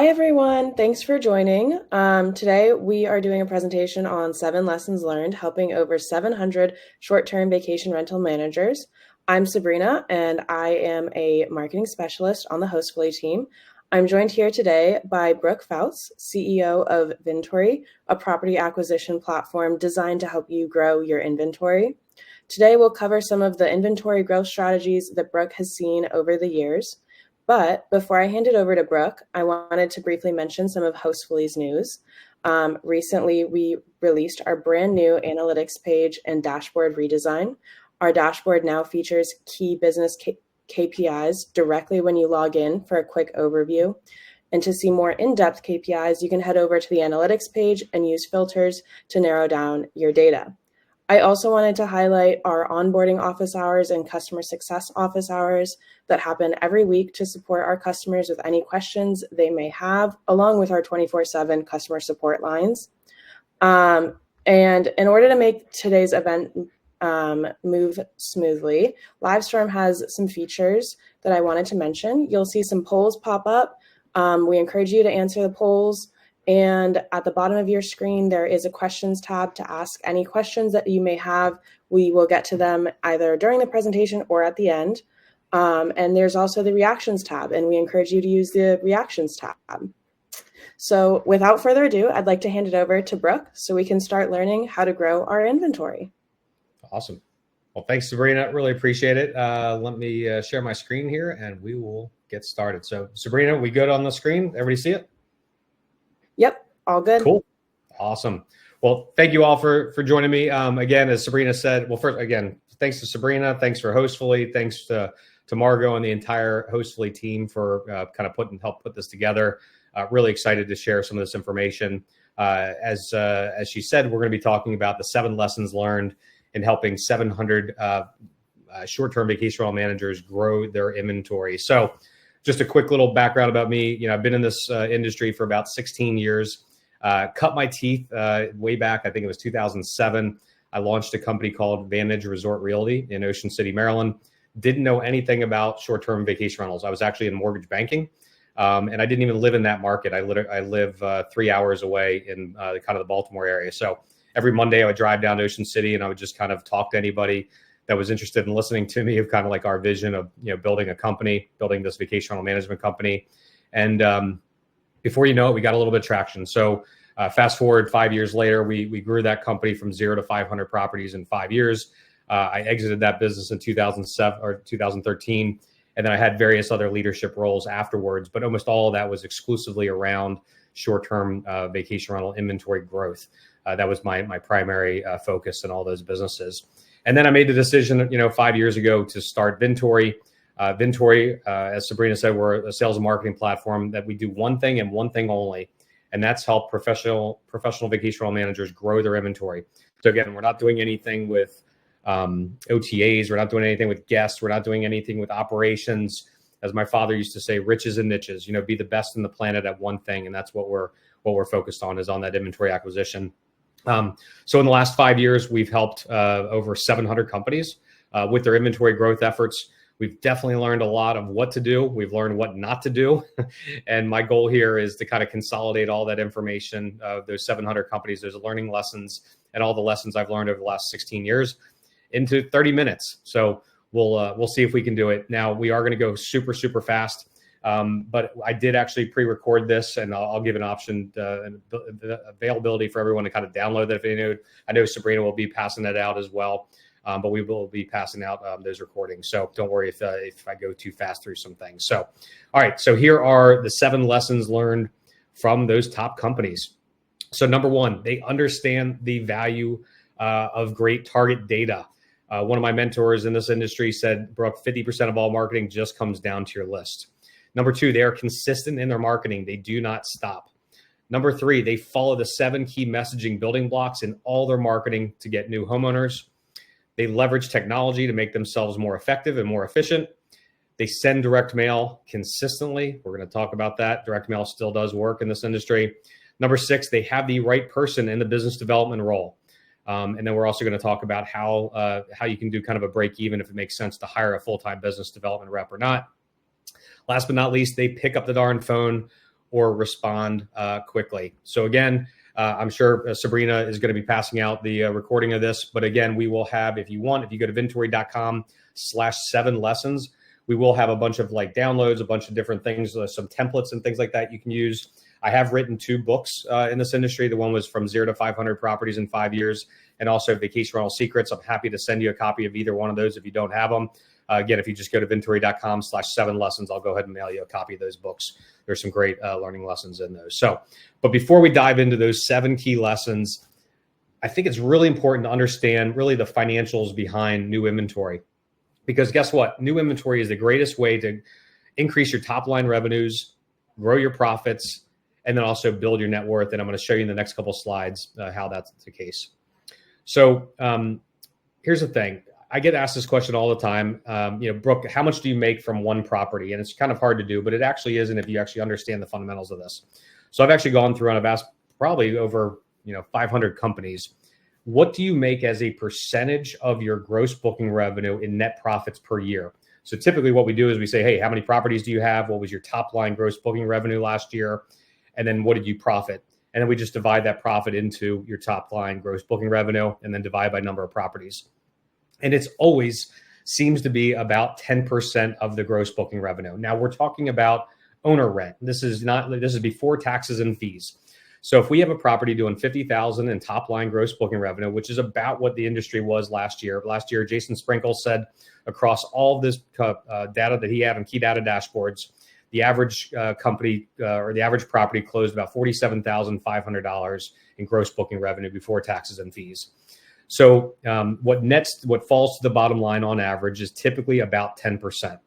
Hi, everyone. Thanks for joining. Today, we are doing a presentation on 7 lessons learned, helping over 700 short-term vacation rental managers. I'm Sabrina, and I am a marketing specialist on the Hostfully team. I'm joined here today by Brooke Fouts, CEO of Vintory, a property acquisition platform designed to help you grow your inventory. Today, we'll cover some of the inventory growth strategies that Brooke has seen over the years. But before I hand it over to Brooke, I wanted to briefly mention some of Hostfully's news. Recently, we released our brand new analytics page and dashboard redesign. Our dashboard now features key business KPIs directly when you log in for a quick overview. And to see more in-depth KPIs, you can head over to the analytics page and use filters to narrow down your data. I also wanted to highlight our onboarding office hours and customer success office hours that happen every week to support our customers with any questions they may have, along with our 24/7 customer support lines. And in order to make today's event move smoothly, Livestorm has some features that I wanted to mention. You'll see some polls pop up. We encourage you to answer the polls. And at the bottom of your screen, there is a questions tab to ask any questions that you may have. We will get to them either during the presentation or at the end. And there's also the reactions tab, and we encourage you to use the reactions tab. So without further ado, I'd like to hand it over to Brooke so we can start learning how to grow our inventory. Awesome. Well, thanks, Sabrina. Really appreciate it. Let me share my screen here and we will get started. So Sabrina, we good on the screen? Everybody see it? Yep, all good. Cool. Awesome. Well, thank you all for joining me. Again, as Sabrina said, well, first, again, thanks to Sabrina, thanks for Hostfully, thanks to Margot and the entire Hostfully team for kind of help put this together. Really excited to share some of this information. As she said, we're going to be talking about the 7 lessons learned in helping 700 short-term vacation rental managers grow their inventory. So just a quick little background about me. I've been in this industry for about 16 years. Cut my teeth way back. I think it was 2007. I launched a company called Vantage Resort Realty in Ocean City, Maryland. Didn't know anything about short-term vacation rentals. I was actually in mortgage banking, and I didn't even live in that market. I live 3 hours away in kind of the Baltimore area. So every Monday I would drive down to Ocean City and I would just kind of talk to anybody that was interested in listening to me of kind of like our vision of building a company, building this vacation rental management company. And before you know it, we got a little bit of traction. So fast forward 5 years later, we grew that company from 0 to 500 properties in 5 years. I exited that business in 2007 or 2013. And then I had various other leadership roles afterwards, but almost all of that was exclusively around short-term vacation rental inventory growth. That was my primary focus in all those businesses. And then I made the decision, 5 years ago to start Vintory. Vintory, as Sabrina said, we're a sales and marketing platform that we do one thing and one thing only, and that's help professional vacation rental managers grow their inventory. So again, we're not doing anything with OTAs. We're not doing anything with guests. We're not doing anything with operations. As my father used to say, riches and niches. Be the best in the planet at one thing, and that's what we're focused on, is on that inventory acquisition. So in the last 5 years, we've helped over 700 companies with their inventory growth efforts. We've definitely learned a lot of what to do. We've learned what not to do. And my goal here is to kind of consolidate all that information, those 700 companies, those learning lessons, and all the lessons I've learned over the last 16 years into 30 minutes. So we'll see if we can do it. Now, we are going to go super, super fast. But I did actually pre-record this, and I'll give an option, the availability for everyone to kind of download that if they know. I know Sabrina will be passing that out as well, but we will be passing out those recordings. So don't worry if I go too fast through some things. So, all right. So here are the 7 lessons learned from those top companies. So number 1, they understand the value of great target data. One of my mentors in this industry said, Brooke, 50% of all marketing just comes down to your list. Number 2, they are consistent in their marketing. They do not stop. Number 3, they follow the 7 key messaging building blocks in all their marketing to get new homeowners. They leverage technology to make themselves more effective and more efficient. They send direct mail consistently. We're going to talk about that. Direct mail still does work in this industry. Number 6, they have the right person in the business development role. And then we're also going to talk about how you can do kind of a break even if it makes sense to hire a full-time business development rep or not. Last but not least, they pick up the darn phone or respond quickly. So again, I'm sure Sabrina is going to be passing out the recording of this. But again, we will have, if you want, if you go to vintory.com/7lessons, we will have a bunch of like downloads, a bunch of different things, some templates and things like that you can use. I have written 2 books in this industry. The one was From 0 to 500 Properties in 5 Years, and also Vacation Rental Secrets. I'm happy to send you a copy of either one of those if you don't have them. Again, if you just go to vintory.com/7lessons, I'll go ahead and mail you a copy of those books. There's some great learning lessons in those. So, but before we dive into those 7 key lessons, I think it's really important to understand really the financials behind new inventory. Because guess what? New inventory is the greatest way to increase your top line revenues, grow your profits, and then also build your net worth. And I'm going to show you in the next couple of slides how that's the case. So here's the thing. I get asked this question all the time. Brooke, how much do you make from one property? And it's kind of hard to do, but it actually isn't if you actually understand the fundamentals of this. So I've actually gone through and I've asked probably over 500 companies, what do you make as a percentage of your gross booking revenue in net profits per year? So typically what we do is we say, hey, how many properties do you have? What was your top line gross booking revenue last year? And then what did you profit? And then we just divide that profit into your top line gross booking revenue and then divide by number of properties. And it's always seems to be about 10% of the gross booking revenue. Now we're talking about owner rent. This is before taxes and fees. So if we have a property doing $50,000 in top line gross booking revenue, which is about what the industry was last year. Last year, Jason Sprinkle said across all of this data that he had on key data dashboards, the average company or the average property closed about $47,500 in gross booking revenue before taxes and fees. So what falls to the bottom line on average is typically about 10%.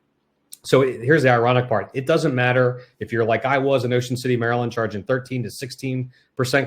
So here's the ironic part. It doesn't matter if you're like I was in Ocean City, Maryland, charging 13 to 16%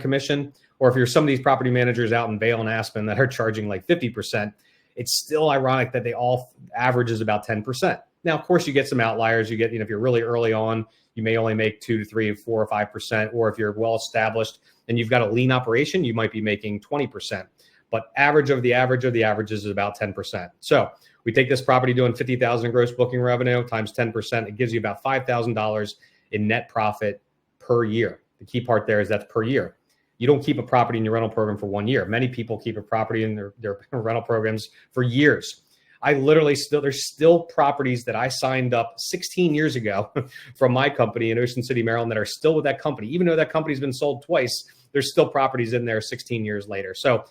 commission, or if you're some of these property managers out in Vail and Aspen that are charging like 50%, it's still ironic that they all averages about 10%. Now, of course, you get some outliers. You get, if you're really early on, you may only make 2 to 3, 4 or 5%, or if you're well established and you've got a lean operation, you might be making 20%. But average of the averages is about 10%. So we take this property doing $50,000 in gross booking revenue times 10%. It gives you about $5,000 in net profit per year. The key part there is that's per year. You don't keep a property in your rental program for 1 year. Many people keep a property in their rental programs for years. There's still properties that I signed up 16 years ago from my company in Ocean City, Maryland that are still with that company. Even though that company's been sold twice, there's still properties in there 16 years later. So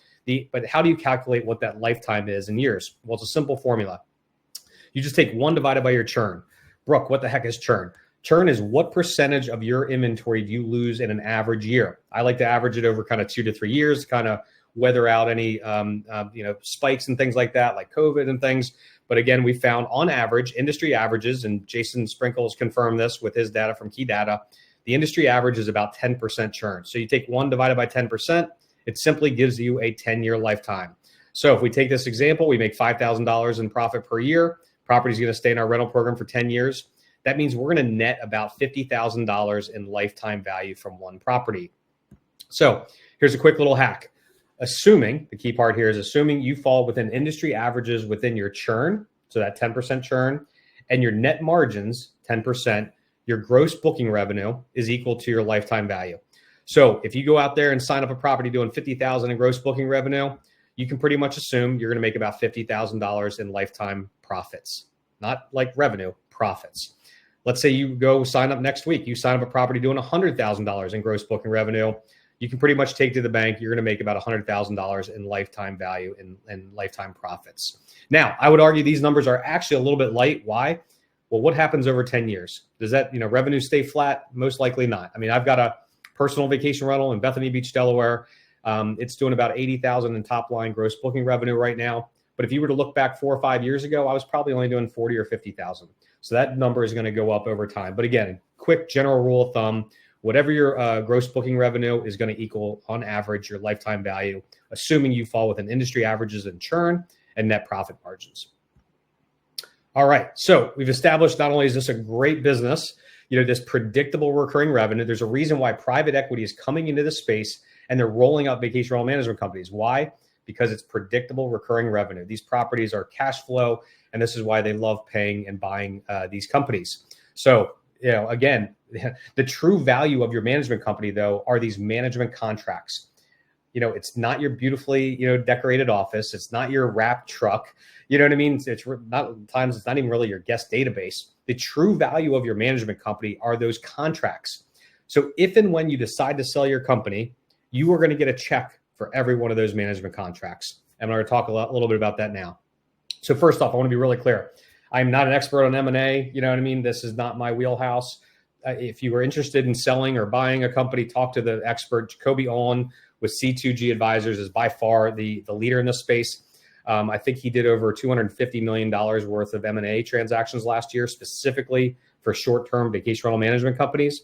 but how do you calculate what that lifetime is in years? Well, it's a simple formula. You just take 1 divided by your churn. Brooke, what the heck is churn? Churn is what percentage of your inventory do you lose in an average year? I like to average it over kind of 2 to 3 years, kind of weather out any spikes and things like that, like COVID and things. But again, we found on average, industry averages, and Jason Sprinkles confirmed this with his data from Key Data, the industry average is about 10% churn. So you take 1 divided by 10%, it simply gives you a 10-year lifetime. So if we take this example, we make $5,000 in profit per year. Property's going to stay in our rental program for 10 years. That means we're going to net about $50,000 in lifetime value from one property. So here's a quick little hack. The key part here is assuming you fall within industry averages within your churn, so that 10% churn, and your net margins, 10%, your gross booking revenue is equal to your lifetime value. So if you go out there and sign up a property doing $50,000 in gross booking revenue, you can pretty much assume you're going to make about $50,000 in lifetime profits, not like revenue, profits. Let's say you go sign up next week. You sign up a property doing $100,000 in gross booking revenue. You can pretty much take to the bank. You're going to make about $100,000 in lifetime value and lifetime profits. Now, I would argue these numbers are actually a little bit light. Why? Well, what happens over 10 years? Does that revenue stay flat? Most likely not. I mean, I've got a personal vacation rental in Bethany Beach, Delaware. It's doing about $80,000 in top line gross booking revenue right now. But if you were to look back 4 or 5 years ago, I was probably only doing $40,000 or $50,000. So that number is going to go up over time. But again, quick general rule of thumb, whatever your gross booking revenue is going to equal on average your lifetime value, assuming you fall within industry averages in churn and net profit margins. All right. So we've established not only is this a great business, this predictable recurring revenue. There's a reason why private equity is coming into this space and they're rolling out vacation rental management companies. Why? Because it's predictable recurring revenue. These properties are cash flow, and this is why they love paying and buying these companies. So again, the true value of your management company, though, are these management contracts. It's not your beautifully, decorated office. It's not your wrapped truck. You know what I mean? It's not even really your guest database. The true value of your management company are those contracts. So if and when you decide to sell your company, you are going to get a check for every one of those management contracts. And I'm going to talk a little bit about that now. So first off, I want to be really clear. I'm not an expert on M&A. You know what I mean? This is not my wheelhouse. If you are interested in selling or buying a company, talk to the expert. Jacoby Owen with C2G Advisors is by far the leader in this space. I think he did over $250 million worth of M&A transactions last year, specifically for short-term vacation rental management companies.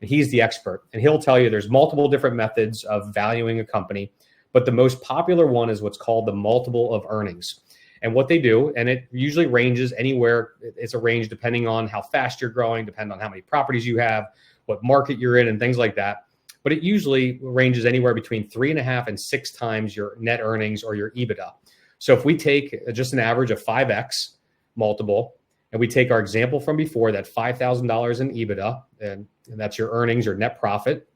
And he's the expert. And he'll tell you there's multiple different methods of valuing a company, but the most popular one is what's called the multiple of earnings. And what they do, and it usually ranges anywhere, it's a range depending on how fast you're growing, depending on how many properties you have, what market you're in, and things like that. But it usually ranges anywhere between 3.5 and 6 times your net earnings or your EBITDA. So if we take just an average of 5x multiple, and we take our example from before, that $5,000 in EBITDA, and that's your earnings or net profit,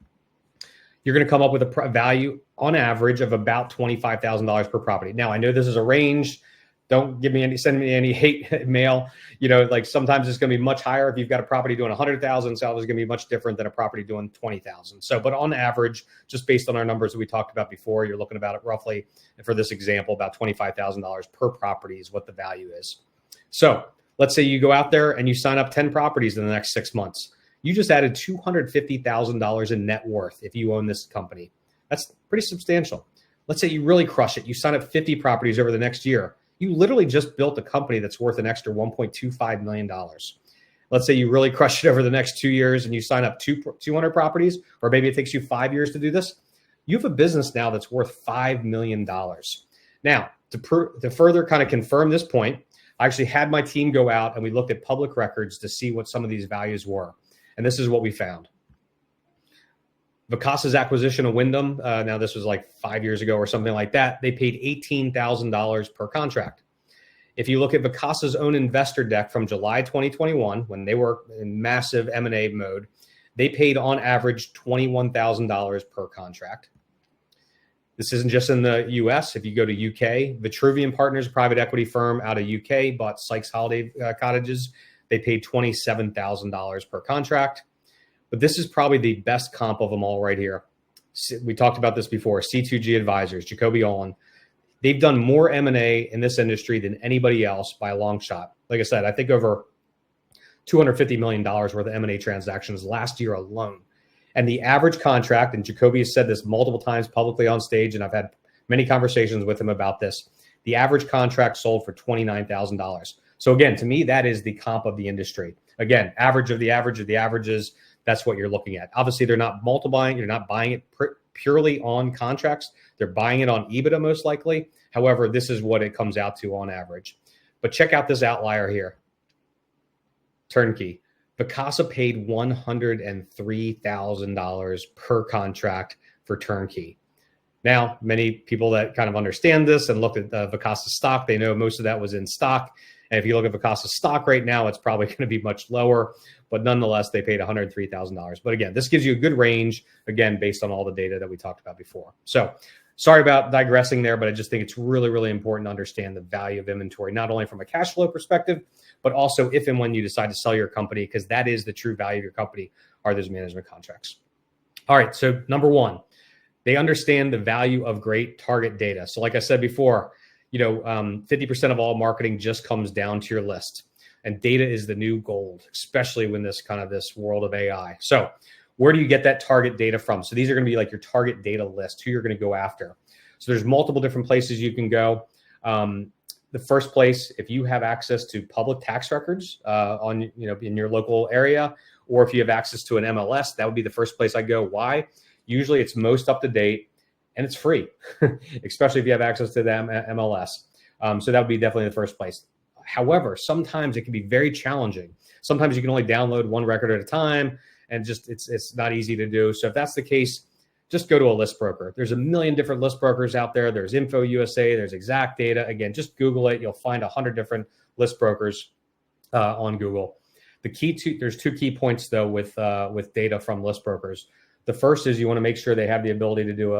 you're going to come up with a value on average of about $25,000 per property. Now, I know this is a range. Don't send me any hate mail. Like sometimes it's going to be much higher. If you've got a property doing 100,000, sales is going to be much different than a property doing 20,000. So, but on average, just based on our numbers that we talked about before, you're looking about it roughly, for this example, about $25,000 per property is what the value is. So let's say you go out there and you sign up 10 properties in the next 6 months. You just added $250,000 in net worth if you own this company. That's pretty substantial. Let's say you really crush it. You sign up 50 properties over the next year. You literally just built a company that's worth an extra $1.25 million. Let's say you really crush it over the next 2 years and you sign up 200 properties, or maybe it takes you 5 years to do this. You have a business now that's worth $5 million. Now, to further kind of confirm this point, I actually had my team go out and we looked at public records to see what some of these values were. And this is what we found. Vacasa's acquisition of Wyndham, now this was like 5 years ago or something like that, they paid $18,000 per contract. If you look at Vacasa's own investor deck from July 2021, when they were in massive M&A mode, they paid on average $21,000 per contract. This isn't just in the US. If you go to UK, Vitruvian Partners, a private equity firm out of UK, bought Sykes Holiday Cottages. They paid $27,000 per contract. But this is probably the best comp of them all right here. We talked about this before. C2G Advisors, Jacoby Owen. They've done more M&A in this industry than anybody else by a long shot. Like I said, I think over $250 million worth of M&A transactions last year alone. And the average contract, and Jacoby has said this multiple times publicly on stage, and I've had many conversations with him about this, the average contract sold for $29,000. So again, to me, that is the comp of the industry. Again, average of the average of the averages. That's what you're looking at. Obviously, they're not multiplying. You're not buying it purely on contracts. They're buying it on EBITDA most likely. However, this is what it comes out to on average. But check out this outlier here. Turnkey. Vacasa paid $103,000 per contract for turnkey. Now, many people that kind of understand this and look at Vacasa stock, they know most of that was in stock. And if you look at Vacasa stock right now, it's probably going to be much lower. But nonetheless, they paid $103,000. But again, this gives you a good range, again, based on all the data that we talked about before. So sorry about digressing there, but I just think it's really, really important to understand the value of inventory, not only from a cash flow perspective, but also if and when you decide to sell your company, because that is the true value of your company, are those management contracts. All right, so number one, they understand the value of great target data. So like I said before, 50% of all marketing just comes down to your list. And data is the new gold, especially when this world of AI. So where do you get that target data from? So these are going to be like your target data list, who you're going to go after. So there's multiple different places you can go. The first place, if you have access to public tax records in your local area, or if you have access to an MLS, that would be the first place I go. Why? Usually it's most up to date and it's free, especially if you have access to the MLS. So that would be definitely the first place. However, sometimes it can be very challenging. Sometimes you can only download one record at a time, and just it's not easy to do. So if that's the case, just go to a list broker. There's a million different list brokers out there. There's Info USA, there's Exact Data. Again, just Google it. You'll find 100 different list brokers on Google. There's two key points though with data from list brokers. The first is you want to make sure they have the ability to do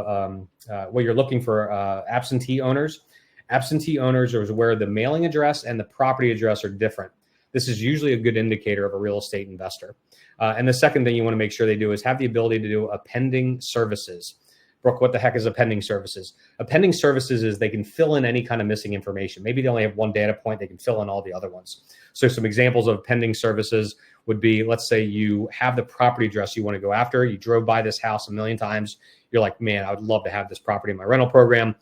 what you're looking for, absentee owners. Absentee owners is where the mailing address and the property address are different. This is usually a good indicator of a real estate investor. And the second thing you want to make sure they do is have the ability to do appending services. Brooke, what the heck is appending services? Appending services is they can fill in any kind of missing information. Maybe they only have one data point, they can fill in all the other ones. So some examples of appending services would be, let's say you have the property address you want to go after. You drove by this house a million times. You're like, man, I would love to have this property in my rental program.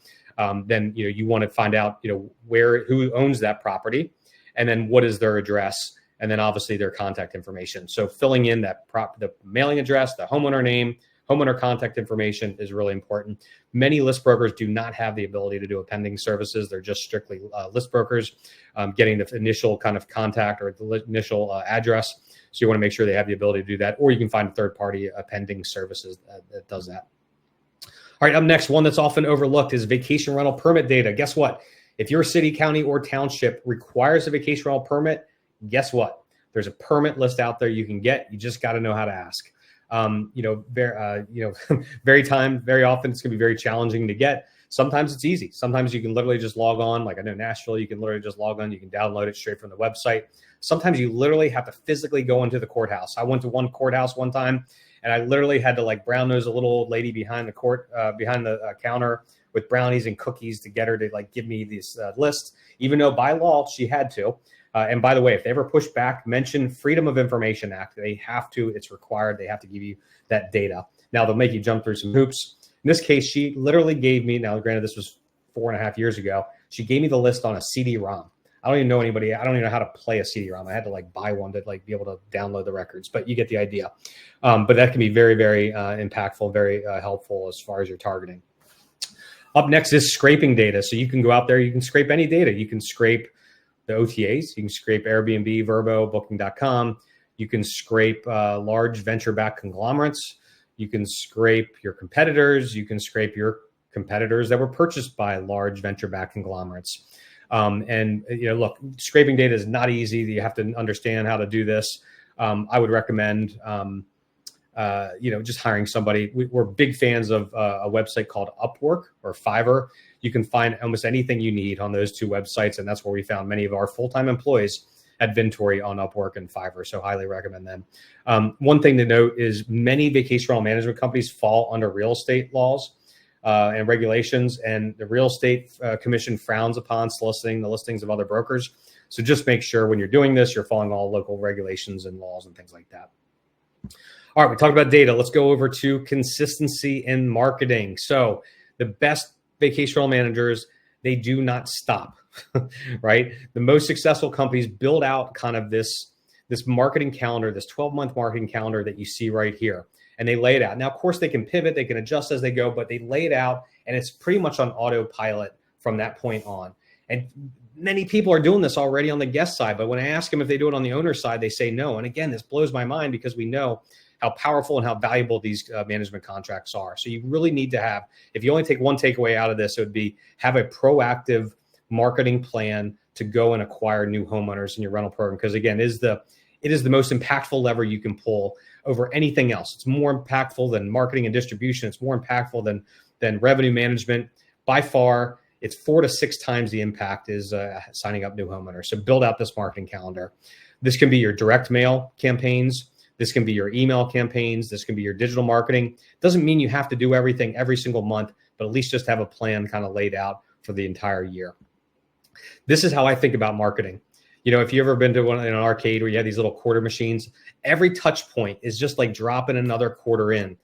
Then you want to find out who owns that property, and then what is their address, and then obviously their contact information. So filling in the mailing address, the homeowner name, homeowner contact information is really important. Many list brokers do not have the ability to do appending services. They're just strictly list brokers, getting the initial kind of contact or the initial address. So you want to make sure they have the ability to do that, or you can find a third-party appending services that does that. All right, up next, one that's often overlooked is vacation rental permit data. Guess what? If your city, county, or township requires a vacation rental permit, guess what? There's a permit list out there you can get. You just got to know how to ask. Very often it's going to be very challenging to get. Sometimes it's easy. Sometimes you can literally just log on. Like I know Nashville, you can literally just log on. You can download it straight from the website. Sometimes you literally have to physically go into the courthouse. I went to one courthouse one time, and I literally had to like brown nose a little old lady behind the counter with brownies and cookies to get her to like give me this list, even though by law she had to. And by the way, if they ever push back, mention Freedom of Information Act. They have to, it's required. They have to give you that data. Now they'll make you jump through some hoops. In this case, she literally gave me, now granted this was 4.5 years ago, she gave me the list on a CD-ROM. I don't even know anybody. I don't even know how to play a CD-ROM. I had to like buy one to like be able to download the records, but you get the idea. But that can be very, very impactful, very helpful as far as your targeting. Up next is scraping data. So you can go out there, you can scrape any data. You can scrape the OTAs, you can scrape Airbnb, Vrbo, Booking.com. You can scrape large venture-backed conglomerates. You can scrape your competitors. You can scrape your competitors that were purchased by large venture-backed conglomerates. Look, scraping data is not easy. You have to understand how to do this. I would recommend, just hiring somebody. We're big fans of a website called Upwork or Fiverr. You can find almost anything you need on those two websites, and that's where we found many of our full-time employees at Vintory on Upwork and Fiverr. So highly recommend them. One thing to note is many vacation rental management companies fall under real estate laws and regulations, and the real estate commission frowns upon soliciting the listings of other brokers. So just make sure when you're doing this, you're following all local regulations and laws and things like that. All right, we talked about data. Let's go over to consistency in marketing. So the best vacation rental managers, they do not stop, right? The most successful companies build out kind of this marketing calendar, this 12-month marketing calendar that you see right here. And they lay it out. Now, of course, they can pivot, they can adjust as they go, but they lay it out, and it's pretty much on autopilot from that point on. And many people are doing this already on the guest side, but when I ask them if they do it on the owner side, they say no. And again, this blows my mind because we know how powerful and how valuable these management contracts are. So you really need to have, if you only take one takeaway out of this, it would be have a proactive marketing plan to go and acquire new homeowners in your rental program. Because again, it is the most impactful lever you can pull over anything else. It's more impactful than marketing and distribution. It's more impactful than revenue management. By far, it's 4 to 6 times the impact is signing up new homeowners. So build out this marketing calendar. This can be your direct mail campaigns. This can be your email campaigns. This can be your digital marketing. Doesn't mean you have to do everything every single month, but at least just have a plan kind of laid out for the entire year. This is how I think about marketing. You know, if you've ever been to an arcade where you have these little quarter machines, every touch point is just like dropping another quarter in.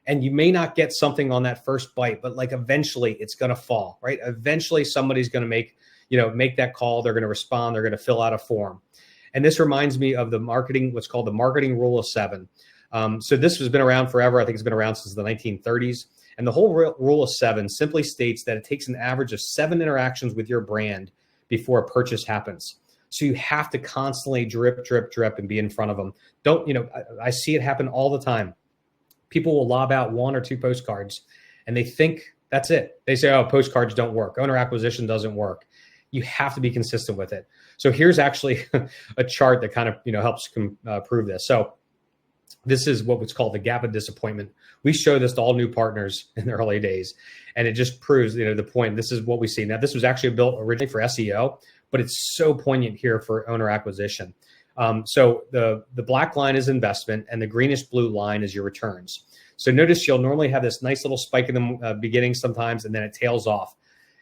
And you may not get something on that first bite, but like eventually it's going to fall, right? Eventually somebody's going to make that call. They're going to respond. They're going to fill out a form. And this reminds me of the marketing, what's called the marketing rule of 7. So this has been around forever. I think it's been around since the 1930s. And the whole rule of 7 simply states that it takes an average of 7 interactions with your brand before a purchase happens. So you have to constantly drip, drip, drip and be in front of them. I see it happen all the time. People will lob out 1 or 2 postcards and they think that's it. They say, oh, postcards don't work. Owner acquisition doesn't work. You have to be consistent with it. So here's actually a chart that kind of, helps prove this. So this is what was called the gap of disappointment. We show this to all new partners in the early days, and it just proves, the point. This is what we see. Now, this was actually built originally for SEO, but it's so poignant here for owner acquisition. So the black line is investment, and the greenish blue line is your returns. So notice you'll normally have this nice little spike in the beginning sometimes, and then it tails off.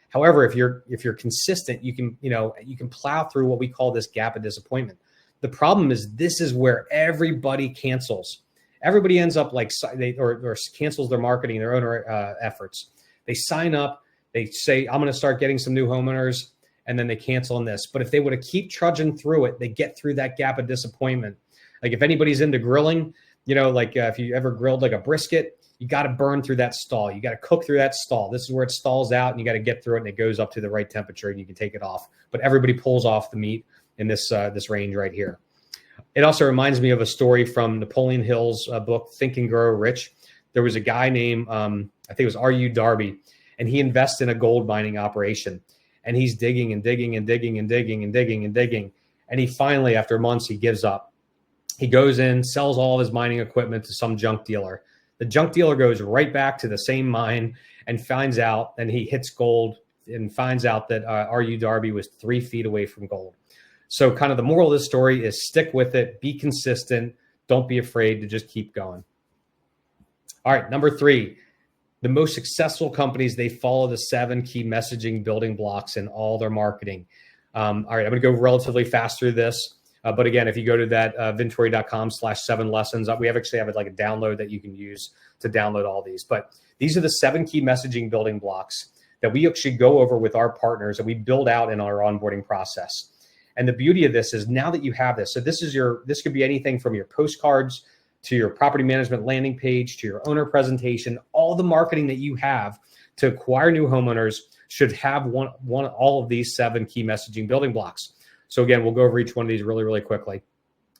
However, if you're consistent, you can plow through what we call this gap of disappointment. The problem is this is where everybody cancels. Everybody ends up like or cancels their marketing, their owner efforts. They sign up, they say, I'm going to start getting some new homeowners, and then they cancel on this. But if they would have keep trudging through it, they get through that gap of disappointment. Like if anybody's into grilling, if you ever grilled like a brisket, you got to burn through that stall. You got to cook through that stall. This is where it stalls out, and you got to get through it, and it goes up to the right temperature, and you can take it off. But everybody pulls off the meat in this range right here. It also reminds me of a story from Napoleon Hill's book, Think and Grow Rich. There was a guy named, I think it was R.U. Darby, and he invests in a gold mining operation. And he's digging and digging and digging and digging and digging and digging. And he finally, after months, he gives up. He goes in, sells all of his mining equipment to some junk dealer. The junk dealer goes right back to the same mine and finds out, and he hits gold and finds out that R.U. Darby was 3 feet away from gold. So kind of the moral of this story is stick with it, be consistent, don't be afraid to just keep going. All right, number 3, the most successful companies, they follow the 7 key messaging building blocks in all their marketing. All right, I'm going to go relatively fast through this. But again, if you go to that vintory.com/7 lessons, we actually have like a download that you can use to download all these. But these are the 7 key messaging building blocks that we actually go over with our partners and we build out in our onboarding process. And the beauty of this is now that you have this, so this could be anything from your postcards to your property management landing page, to your owner presentation, all the marketing that you have to acquire new homeowners should have all of these 7 key messaging building blocks. So again, we'll go over each one of these really, really quickly.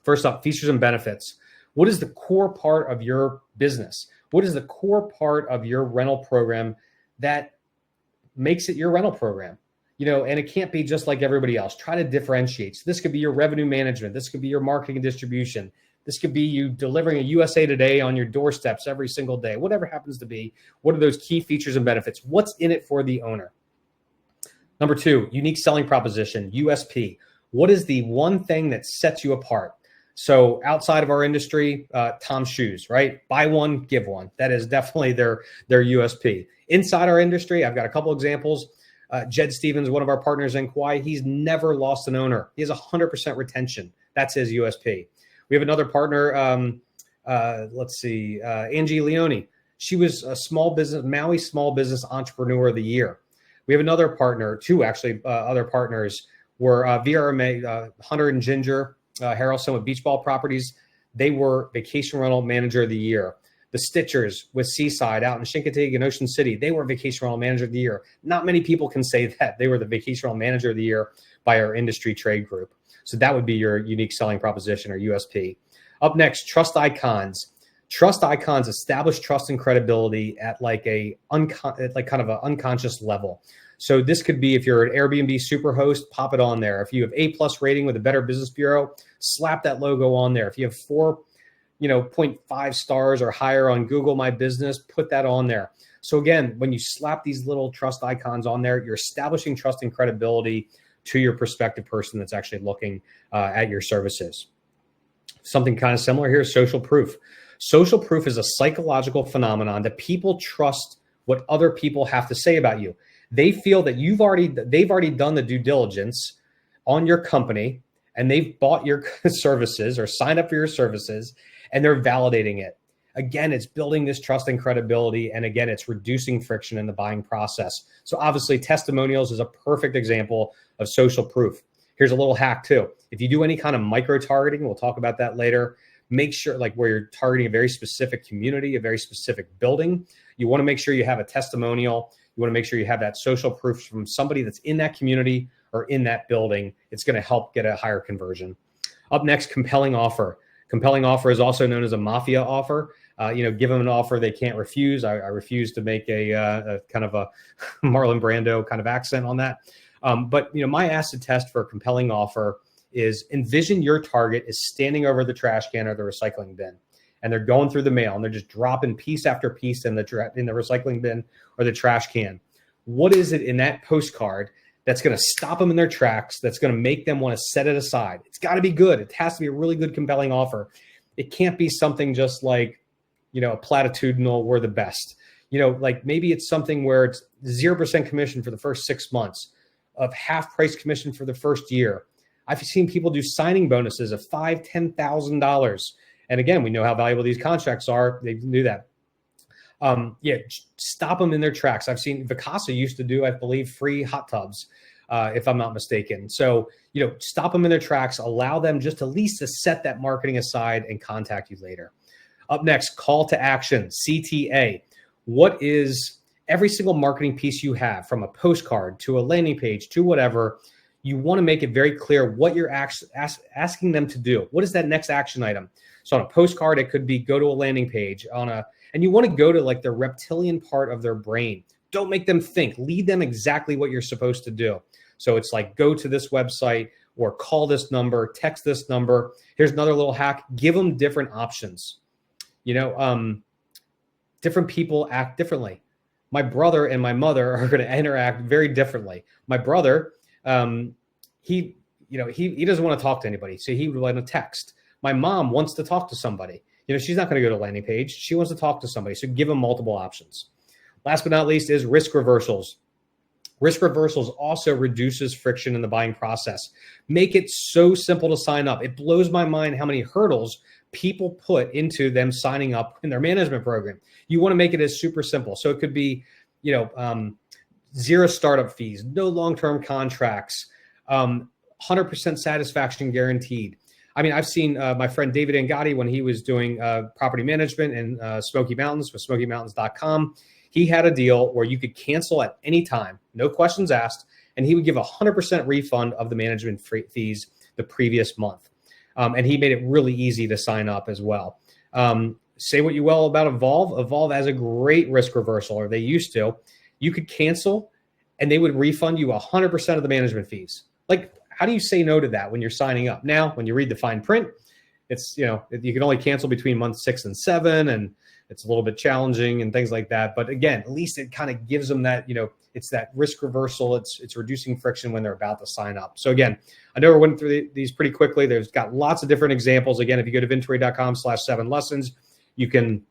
First up, features and benefits. What is the core part of your business? What is the core part of your rental program that makes it your rental program? And it can't be just like everybody else. Try to differentiate. So this could be your revenue management. This could be your marketing and distribution. This could be you delivering a USA Today on your doorsteps every single day. Whatever happens to be, what are those key features and benefits? What's in it for the owner? Number 2, unique selling proposition, USP. What is the one thing that sets you apart? So outside of our industry, Tom's shoes, right? Buy one, give one. That is definitely their USP. Inside our industry, I've got a couple examples. Jed Stevens, one of our partners in Kauai, he's never lost an owner. He has 100% retention. That's his USP. We have another partner, Angie Leone. She was a Maui Small Business Entrepreneur of the Year. We have another partner, 2 actually, other partners were VRMA, Hunter and Ginger, Harold Summit Beach Ball Properties. They were Vacation Rental Manager of the Year. The Stitchers with Seaside out in Chincoteague and Ocean City, they were Vacation Rental Manager of the Year. Not many people can say that. They were the Vacation Rental Manager of the Year by our industry trade group. So that would be your unique selling proposition or USP. Up next, trust icons. Trust icons establish trust and credibility at like kind of an unconscious level. So this could be if you're an Airbnb superhost, pop it on there. If you have A+ rating with a Better Business Bureau, slap that logo on there. If you have 4.5 stars or higher on Google My Business, put that on there. So again, when you slap these little trust icons on there, you're establishing trust and credibility to your prospective person that's actually looking at your services. Something kind of similar here is social proof. Social proof is a psychological phenomenon that people trust what other people have to say about you. They feel that they've already done the due diligence on your company and they've bought your services or signed up for your services and they're validating it. Again, it's building this trust and credibility. And again, it's reducing friction in the buying process. So obviously testimonials is a perfect example of social proof. Here's a little hack too. If you do any kind of micro targeting, we'll talk about that later, make sure like where you're targeting a very specific community, a very specific building, you want to make sure you have a testimonial. You want to make sure you have that social proof from somebody that's in that community or in that building. It's going to help get a higher conversion. Up next, compelling offer. Compelling offer is also known as a mafia offer. Give them an offer they can't refuse. I refuse to make a kind of a Marlon Brando kind of accent on that. But my acid test for a compelling offer is envision your target is standing over the trash can or the recycling bin, and they're going through the mail and they're just dropping piece after piece in the recycling bin or the trash can. What is it in that postcard that's going to stop them in their tracks, that's going to make them want to set it aside? It's got to be good. It has to be a really good, compelling offer. It can't be something just like, a platitudinal, we're the best. Like maybe it's something where it's 0% commission for the first 6 months, of half price commission for the first year. I've seen people do signing bonuses of $5,000, $10,000. And again, we know how valuable these contracts are. They can do that. Stop them in their tracks. I've seen Vacasa used to do, I believe, free hot tubs, if I'm not mistaken. So, stop them in their tracks, allow them just at least to set that marketing aside and contact you later. Up next, call to action, CTA. What is every single marketing piece you have, from a postcard to a landing page to whatever? You want to make it very clear what you're asking them to do. What is that next action item? So on a postcard, it could be go to a landing page and you want to go to like the reptilian part of their brain. Don't make them think, lead them exactly what you're supposed to do. So it's like, go to this website or call this number, text this number. Here's another little hack. Give them different options. Different people act differently. My brother and my mother are going to interact very differently. My brother, he doesn't want to talk to anybody, so he would want to text. My mom wants to talk to somebody. She's not going to go to a landing page. She wants to talk to somebody. So give them multiple options. Last but not least is risk reversals. Risk reversals also reduces friction in the buying process. Make it so simple to sign up. It blows my mind how many hurdles people put into them signing up in their management program. You want to make it as super simple. So it could be, 0 startup fees, no long-term contracts, 100% satisfaction guaranteed. I mean, I've seen my friend David Angotti, when he was doing property management in Smoky Mountains with SmokyMountains.com, he had a deal where you could cancel at any time, no questions asked, and he would give 100% refund of the management fees the previous month. And he made it really easy to sign up as well. Say what you will about Evolve. Evolve has a great risk reversal, or they used to. You could cancel and they would refund you 100% of the management fees. Like, how do you say no to that when you're signing up? Now, when you read the fine print, it's, you can only cancel between months 6 and 7, and it's a little bit challenging and things like that. But again, at least it kind of gives them that, it's that risk reversal. It's reducing friction when they're about to sign up. So again, I know we're went through these pretty quickly. There's got lots of different examples. Again, if you go to Vintory.com/7lessons, you could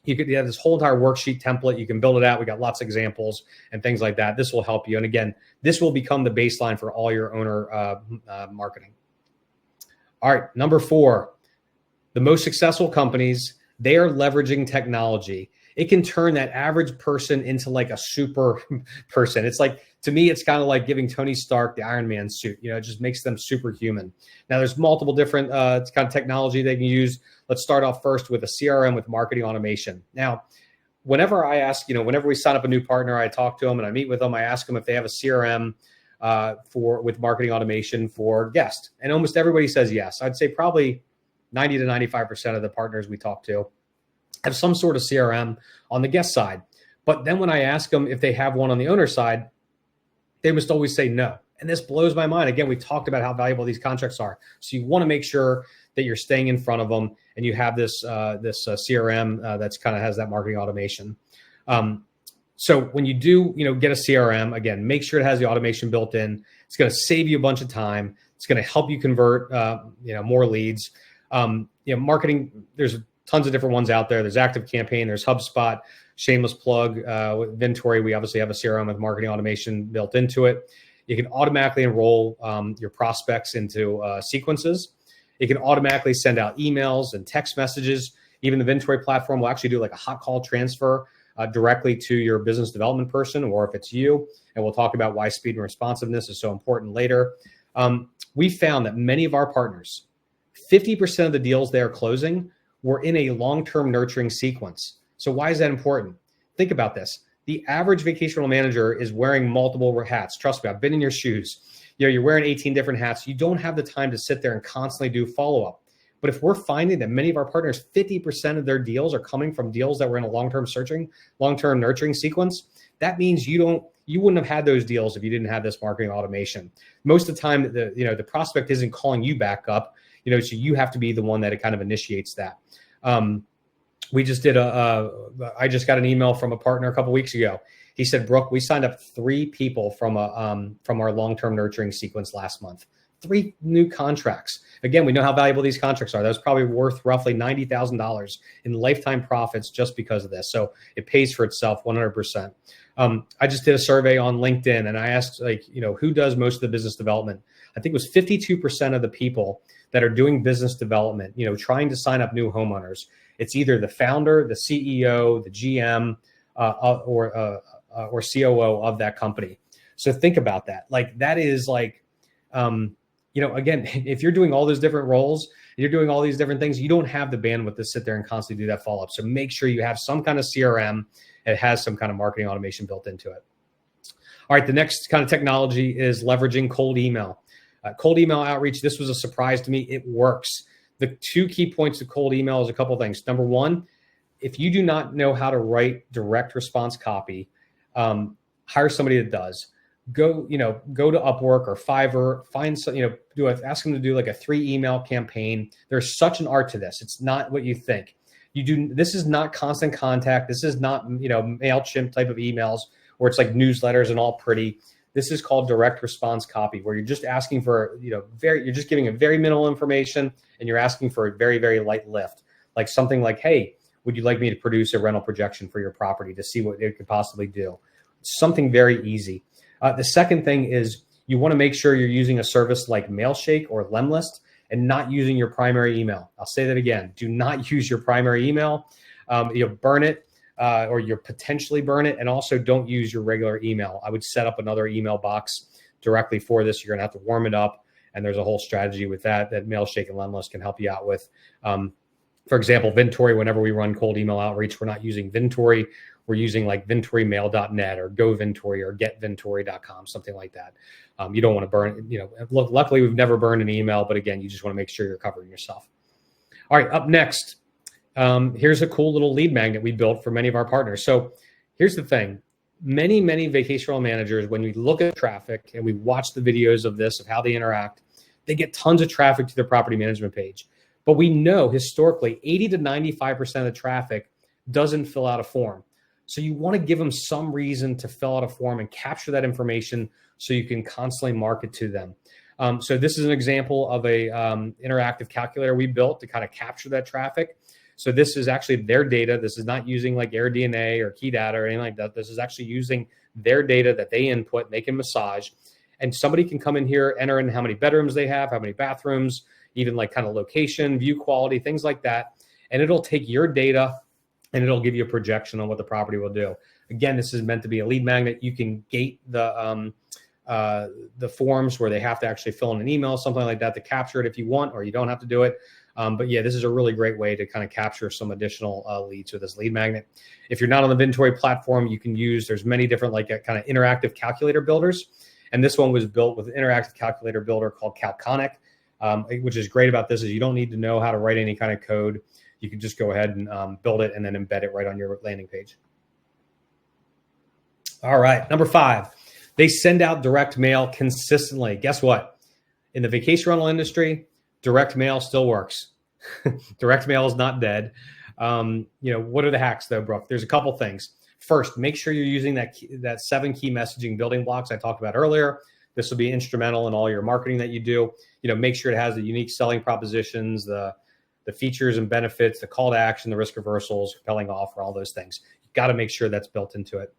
have this whole entire worksheet template. You can build it out. We got lots of examples and things like that. This will help you. And again, this will become the baseline for all your owner marketing. All right, number 4, the most successful companies, they are leveraging technology. It can turn that average person into like a super person. It's like, to me, it's kind of like giving Tony Stark the Iron Man suit. It just makes them superhuman. Now, there's multiple different kind of technology they can use. Let's start off first with a CRM with marketing automation. Now, whenever I ask, whenever we sign up a new partner, I talk to them and I meet with them. I ask them if they have a CRM with marketing automation for guests, and almost everybody says yes. I'd say probably 90 to 95% of the partners we talk to have some sort of CRM on the guest side. But then when I ask them if they have one on the owner side, they must always say no. And this blows my mind. Again, we talked about how valuable these contracts are. So you want to make sure that you're staying in front of them and you have this CRM that's kind of has that marketing automation. So when you do, get a CRM, again, make sure it has the automation built in. It's going to save you a bunch of time. It's going to help you convert, more leads. Marketing, there's tons of different ones out there. There's ActiveCampaign, there's HubSpot, shameless plug. With Vintory, we obviously have a CRM with marketing automation built into it. You can automatically enroll your prospects into sequences. It can automatically send out emails and text messages. Even the Vintory platform will actually do like a hot call transfer directly to your business development person, or if it's you. And we'll talk about why speed and responsiveness is so important later. We found that many of our partners, 50% of the deals they are closing were in a long-term nurturing sequence. So why is that important? Think about this. The average vacation rental manager is wearing multiple hats. Trust me, I've been in your shoes. You're wearing 18 different hats. You don't have the time to sit there and constantly do follow-up. But if we're finding that many of our partners, 50% of their deals are coming from deals that were in a long-term nurturing sequence, that means you You wouldn't have had those deals if you didn't have this marketing automation. Most of the time, the prospect isn't calling you back up, so you have to be the one that it kind of initiates that. I just got an email from a partner a couple weeks ago. He said, Brooke, we signed up 3 people from our long-term nurturing sequence last month. 3 new contracts. Again, we know how valuable these contracts are. That was probably worth roughly $90,000 in lifetime profits just because of this. So it pays for itself 100%. I just did a survey on LinkedIn and I asked, who does most of the business development? I think it was 52% of the people that are doing business development, trying to sign up new homeowners. It's either the founder, the CEO, the GM, or COO of that company. So think about that. That is again, if you're doing all those different roles, you're doing all these different things, you don't have the bandwidth to sit there and constantly do that follow-up. So make sure you have some kind of CRM that has some kind of marketing automation built into it. All right, the next kind of technology is leveraging cold email. Cold email outreach, this was a surprise to me. It works. The 2 key points to cold email is a couple of things. Number one, if you do not know how to write direct response copy, hire somebody that does. Go to Upwork or Fiverr, ask them to do like a 3 email campaign. There's such an art to this. It's not what you think. This is not constant contact. This is not, MailChimp type of emails where it's like newsletters and all pretty. This is called direct response copy, where you're just asking for, you're just giving a very minimal information and you're asking for a very, very light lift. Like something like, hey, would you like me to produce a rental projection for your property to see what it could possibly do? Something very easy. The second thing is you want to make sure you're using a service like Mailshake or Lemlist and not using your primary email. I'll say that again. Do not use your primary email. You'll burn it or you'll potentially burn it. And also don't use your regular email. I would set up another email box directly for this. You're going to have to warm it up. And there's a whole strategy with that Mailshake and Lemlist can help you out with. For example, Vintory, whenever we run cold email outreach, we're not using Vintory. We're using like vintorymail.net or govintory or getvintory.com, something like that. You don't want to burn, luckily we've never burned an email, but again, you just want to make sure you're covering yourself. All right, up next, here's a cool little lead magnet we built for many of our partners. So here's the thing. Many vacation rental managers, when we look at traffic and we watch the videos of this, of how they interact, they get tons of traffic to their property management page. But we know historically 80 to 95% of the traffic doesn't fill out a form. So you want to give them some reason to fill out a form and capture that information so you can constantly market to them. So this is an example of a interactive calculator we built to kind of capture that traffic. So this is actually their data. This is not using like AirDNA or key data or anything like that. This is actually using their data that they input and they can massage. And somebody can come in here, enter in how many bedrooms they have, how many bathrooms, even like kind of location, view quality, things like that. And it'll take your data and it'll give you a projection on what the property will do. Again, this is meant to be a lead magnet. You can gate the forms where they have to actually fill in an email, something like that to capture it if you want, or you don't have to do it. But yeah, this is a really great way to kind of capture some additional leads with this lead magnet. If you're not on the Vintory platform, you can there's many different like kind of interactive calculator builders. And this one was built with an interactive calculator builder called Calconic, which is great about this is you don't need to know how to write any kind of code. You can just go ahead and build it and then embed it right on your landing page. All right, number 5, they send out direct mail consistently. Guess what? In the vacation rental industry, direct mail still works. Direct mail is not dead. What are the hacks though, Brooke? There's a couple things. First, make sure you're using that 7 key messaging building blocks I talked about earlier. This will be instrumental in all your marketing that you do. Make sure it has the unique selling propositions, the features and benefits, the call to action, the risk reversals, compelling offer, all those things. You've got to make sure that's built into it.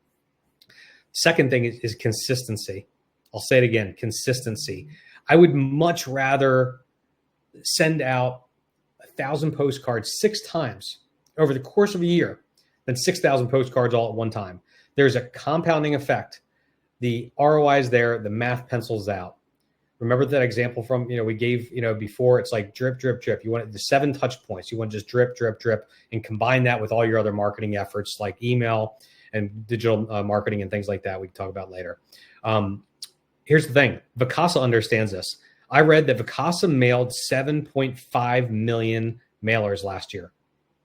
Second thing is consistency. I'll say it again, consistency. I would much rather send out 1,000 postcards 6 times over the course of a year than 6,000 postcards all at one time. There's a compounding effect. The ROI is there, the math pencils out. Remember that example from, we gave, before, it's like drip, drip, drip. You want the 7 touch points. You want to just drip, drip, drip, and combine that with all your other marketing efforts like email and digital marketing and things like that we can talk about later. Here's the thing. Vacasa understands this. I read that Vacasa mailed 7.5 million mailers last year.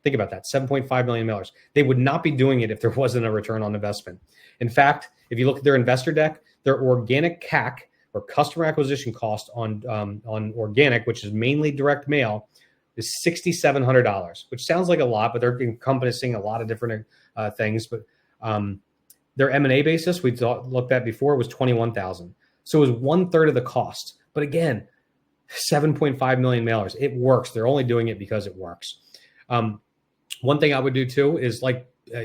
Think about that, 7.5 million mailers. They would not be doing it if there wasn't a return on investment. In fact, if you look at their investor deck, their organic CAC, or customer acquisition cost on organic, which is mainly direct mail, is $6,700, which sounds like a lot, but they're encompassing a lot of different things. But their M&A basis, we looked at before, was $21,000. So it was 1/3 of the cost. But again, 7.5 million mailers. It works. They're only doing it because it works. One thing I would do too is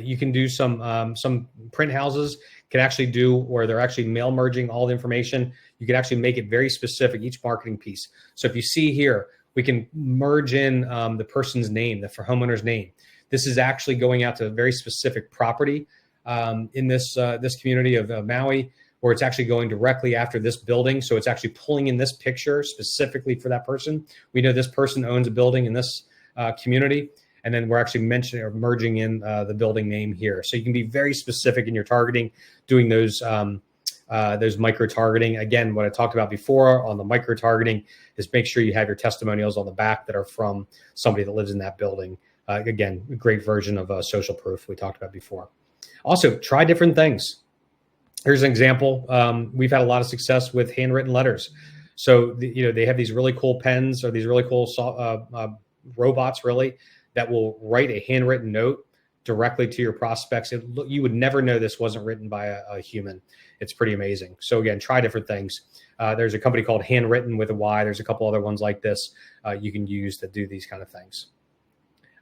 you can do some print houses can actually do where they're actually mail merging all the information. You can actually make it very specific, each marketing piece. So if you see here, we can merge in the person's name, the homeowner's name. This is actually going out to a very specific property in this community of Maui, where it's actually going directly after this building. So it's actually pulling in this picture specifically for that person. We know this person owns a building in this community. And then we're actually mentioning or merging in the building name here. So you can be very specific in your targeting, doing those micro targeting. Again, what I talked about before on the micro targeting is make sure you have your testimonials on the back that are from somebody that lives in that building. Again, a great version of social proof we talked about before. Also, try different things. Here's an example. We've had a lot of success with handwritten letters. So they have these really cool pens or these really cool robots, really, that will write a handwritten note directly to your prospects. You would never know this wasn't written by a human. It's pretty amazing. So again, try different things. There's a company called Handwritten with a Y. There's a couple other ones like this you can use to do these kind of things.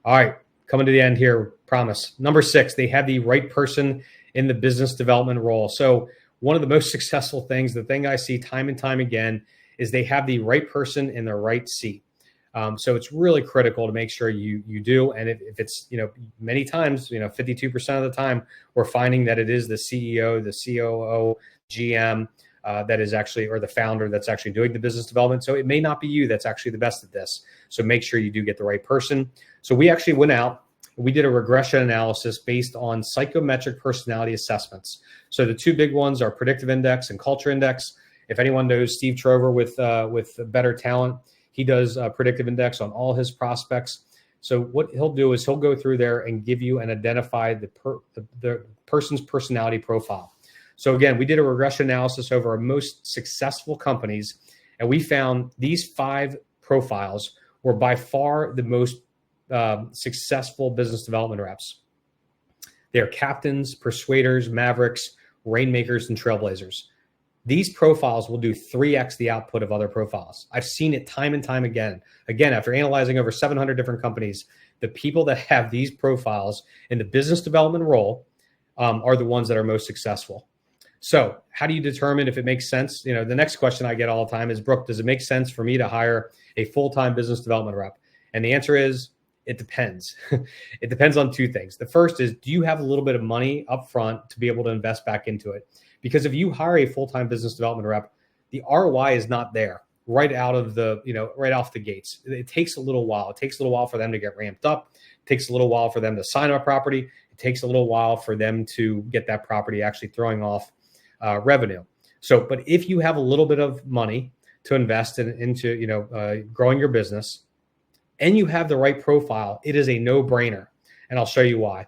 All right, coming to the end here, promise. Number 6, they have the right person in the business development role. So one of the most successful things, the thing I see time and time again, is they have the right person in the right seat. So it's really critical to make sure you do. And if it's, many times, 52% of the time, we're finding that it is the CEO, the COO, GM that is actually, or the founder that's actually doing the business development. So it may not be you that's actually the best at this. So make sure you do get the right person. So we actually went out, we did a regression analysis based on psychometric personality assessments. So the two big ones are predictive index and culture index. If anyone knows Steve Trover with Better Talent, he does a predictive index on all his prospects. So what he'll do is he'll go through there and give you and identify the person's personality profile. So again, we did a regression analysis over our most successful companies, and we found these 5 profiles were by far the most successful business development reps. They're captains, persuaders, mavericks, rainmakers, and trailblazers. These profiles will do 3x the output of other profiles. I've seen it time and time again. Again, after analyzing over 700 different companies, the people that have these profiles in the business development role are the ones that are most successful. So how do you determine if it makes sense? The next question I get all the time is, Brooke, does it make sense for me to hire a full-time business development rep? And the answer is, it depends. It depends on 2 things. The first is, do you have a little bit of money up front to be able to invest back into it? Because if you hire a full-time business development rep, the ROI is not there right out of right off the gates. It takes a little while. It takes a little while for them to get ramped up. It takes a little while for them to sign up property. It takes a little while for them to get that property actually throwing off revenue. So, but if you have a little bit of money to invest into growing your business, and you have the right profile, it is a no-brainer. And I'll show you why.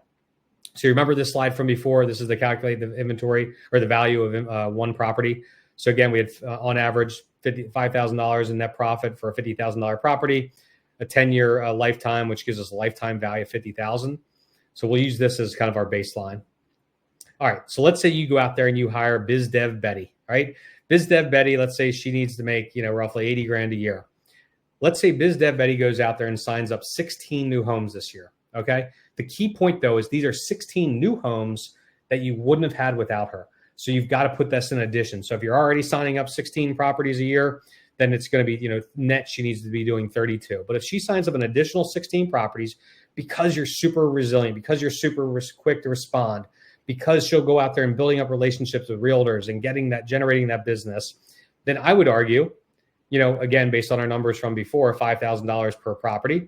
So you remember this slide from before? This is the calculate the inventory or the value of one property. So again, we had on average $55,000 in net profit for a $50,000 property, a 10-year lifetime, which gives us a lifetime value of $50,000. So we'll use this as kind of our baseline. All right, so let's say you go out there and you hire Biz Dev Betty, right? Biz Dev Betty, let's say she needs to make roughly 80 grand a year. Let's say Biz Dev Betty goes out there and signs up 16 new homes this year, okay? The key point, though, is these are 16 new homes that you wouldn't have had without her. So you've got to put this in addition. So if you're already signing up 16 properties a year, then it's going to be, net she needs to be doing 32. But if she signs up an additional 16 properties, because you're super resilient, because you're super quick to respond, because she'll go out there and building up relationships with realtors and generating that business, then I would argue, again, based on our numbers from before, $5,000 per property,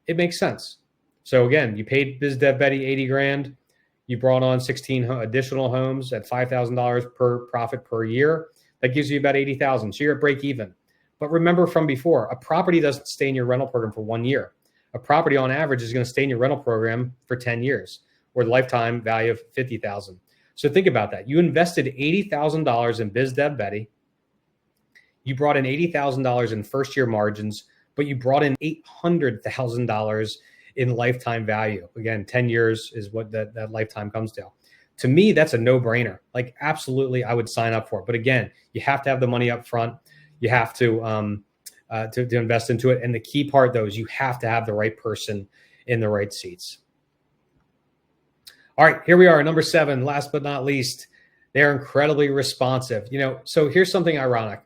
it makes sense. So again, you paid Biz Dev Betty 80 grand. You brought on 16 additional homes at $5,000 per profit per year. That gives you about 80,000. So you're at break even. But remember from before, a property doesn't stay in your rental program for 1 year. a property on average is going to stay in your rental program for 10 years or lifetime value of $50,000. So think about that. You invested $80,000 in biz dev Betty. You brought in $80,000 in first year margins, but you brought in $800,000 in lifetime value. Again, 10 years is what that lifetime comes to me, that's a no-brainer. Like, absolutely, I would sign up for it. But again, you have to have the money up front. You have to invest into it. And the key part, though, is you have to have the right person in the right seats. All right, here we are, number 7. Last but not least, they're incredibly responsive. So here's something ironic.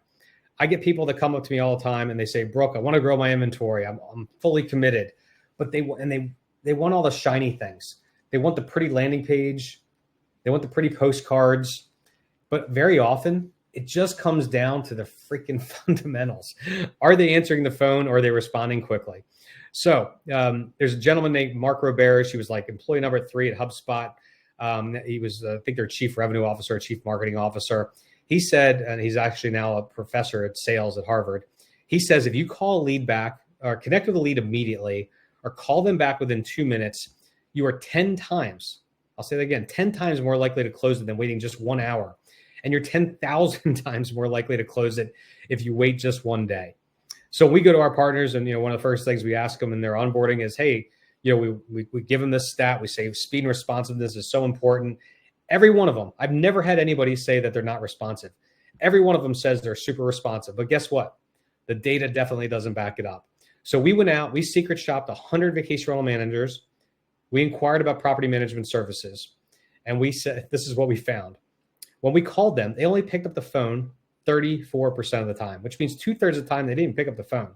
I get people that come up to me all the time and they say, Brooke, I want to grow my inventory. I'm fully committed, but they want all the shiny things. They want the pretty landing page. They want the pretty postcards, but very often it just comes down to the freaking fundamentals. Are they answering the phone or are they responding quickly? So there's a gentleman named Mark Roberge. He was like employee number 3 at HubSpot. He was, I think, their chief revenue officer, chief marketing officer. He said, and he's actually now a professor at sales at Harvard. He says, if you call a lead back or connect with a lead immediately or call them back within 2 minutes, you are 10 times, I'll say that again, 10 times more likely to close it than waiting just 1 hour. And you're 10,000 times more likely to close it if you wait just 1 day. So we go to our partners and, one of the first things we ask them in their onboarding is, hey, we give them this stat. We say speed and responsiveness is so important. Every one of them, I've never had anybody say that they're not responsive. Every one of them says they're super responsive. But guess what? The data definitely doesn't back it up. So we went out, we secret shopped 100 vacation rental managers. We inquired about property management services. And we said, this is what we found. When we called them, they only picked up the phone 34% of the time, which means 2/3 of the time they didn't pick up the phone.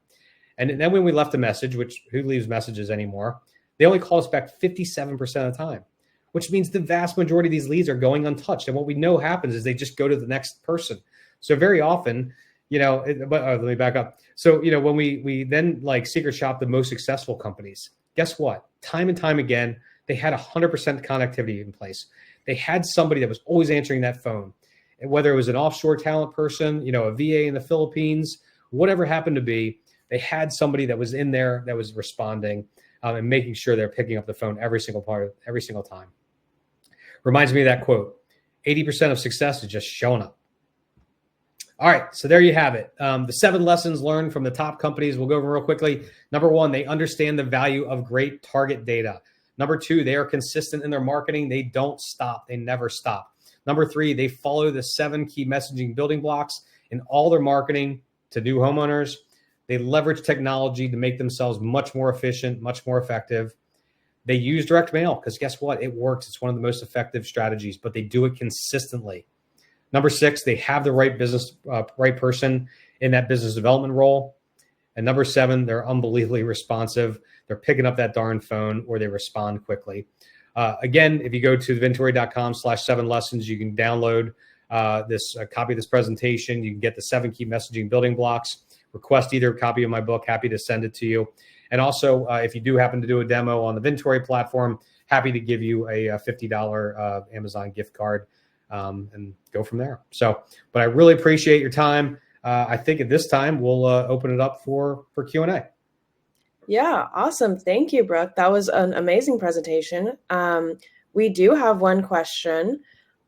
And then when we left a message, which who leaves messages anymore, they only call us back 57% of the time, which means the vast majority of these leads are going untouched. And what we know happens is they just go to the next person. So very often, let me back up. So, when we then secret shop the most successful companies, guess what? Time and time again, they had 100% connectivity in place. They had somebody that was always answering that phone. And whether it was an offshore talent person, a VA in the Philippines, whatever happened to be, they had somebody that was in there that was responding and making sure they're picking up the phone every single time. Reminds me of that quote, 80% of success is just showing up. All right, so there you have it. The 7 lessons learned from the top companies. We'll go over real quickly. Number 1, they understand the value of great target data. Number 2, they are consistent in their marketing. They don't stop. They never stop. Number 3, they follow the 7 key messaging building blocks in all their marketing to new homeowners. They leverage technology to make themselves much more efficient, much more effective. They use direct mail because guess what? It works. It's one of the most effective strategies, but they do it consistently. Number 6, they have the right right person in that business development role. And number 7, they're unbelievably responsive. They're picking up that darn phone or they respond quickly. Again, if you go to vintory.com/7lessons, you can download this copy of this presentation. You can get the 7 key messaging building blocks. Request either a copy of my book. Happy to send it to you. And also, if you do happen to do a demo on the Vintory platform, happy to give you a $50 Amazon gift card and go from there. So, but I really appreciate your time. I think at this time, we'll open it up for Q&A. Yeah, awesome. Thank you, Brooke. That was an amazing presentation. We do have one question.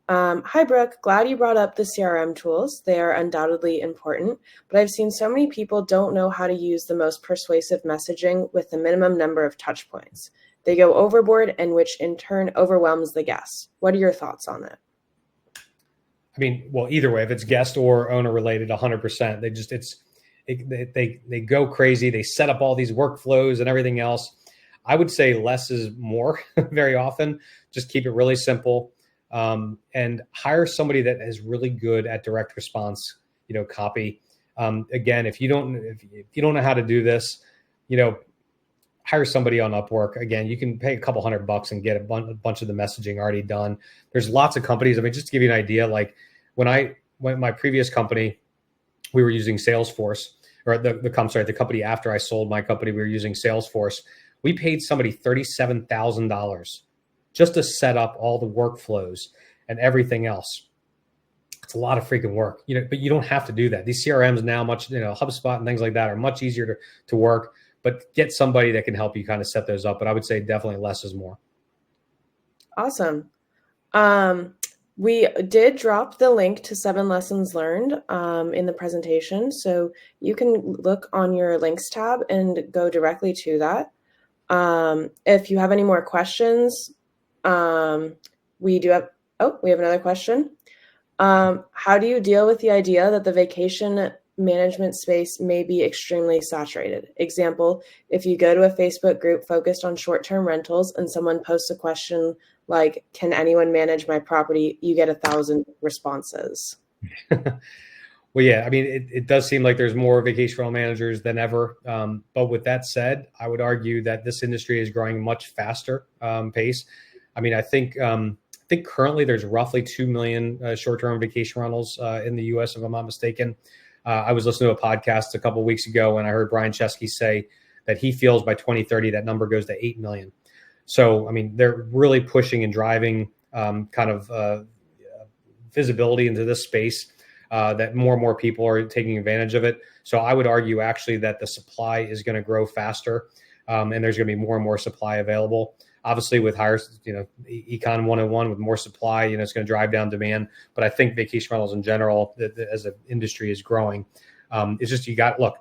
Hi, Brooke. Glad you brought up the CRM tools. They are undoubtedly important, but I've seen so many people don't know how to use the most persuasive messaging with the minimum number of touch points. They go overboard, and which in turn overwhelms the guests. What are your thoughts on that? I mean, well, either way, if it's guest or owner related, 100%, they go crazy. They set up all these workflows and everything else. I would say less is more very often. Just keep it really simple. And hire somebody that is really good at direct response, copy. Again, if you don't know how to do this, hire somebody on Upwork. Again, you can pay a couple $100 and get a bunch of the messaging already done. There's lots of companies. I mean, just to give you an idea, like when my previous company, we were using Salesforce, or the company after I sold my company, we were using Salesforce. We paid somebody $37,000 just to set up all the workflows and everything else. It's a lot of freaking work, but you don't have to do that. These CRMs now HubSpot and things like that are much easier to work. but get somebody that can help you kind of set those up. But I would say definitely less is more. Awesome. We did drop the link to 7 lessons learned in the presentation, so you can look on your links tab and go directly to that. If you have any more questions, we have another question. How do you deal with the idea that the vacation management space may be extremely saturated? Example, if you go to a Facebook group focused on short-term rentals and someone posts a question like, can anyone manage my property? You get 1,000 responses. Well, yeah, I mean, it does seem like there's more vacation rental managers than ever. But with that said, I would argue that this industry is growing much faster pace. I mean, I think currently there's roughly 2 million short-term vacation rentals in the U.S., if I'm not mistaken. I was listening to a podcast a couple of weeks ago, and I heard Brian Chesky say that he feels by 2030 that number goes to 8 million. So, I mean, they're really pushing and driving kind of visibility into this space that more and more people are taking advantage of it. So I would argue actually that the supply is going to grow faster and there's going to be more and more supply available. Obviously, with higher, Econ 101, with more supply, it's going to drive down demand. But I think vacation rentals in general, as an industry, is growing. It's just look.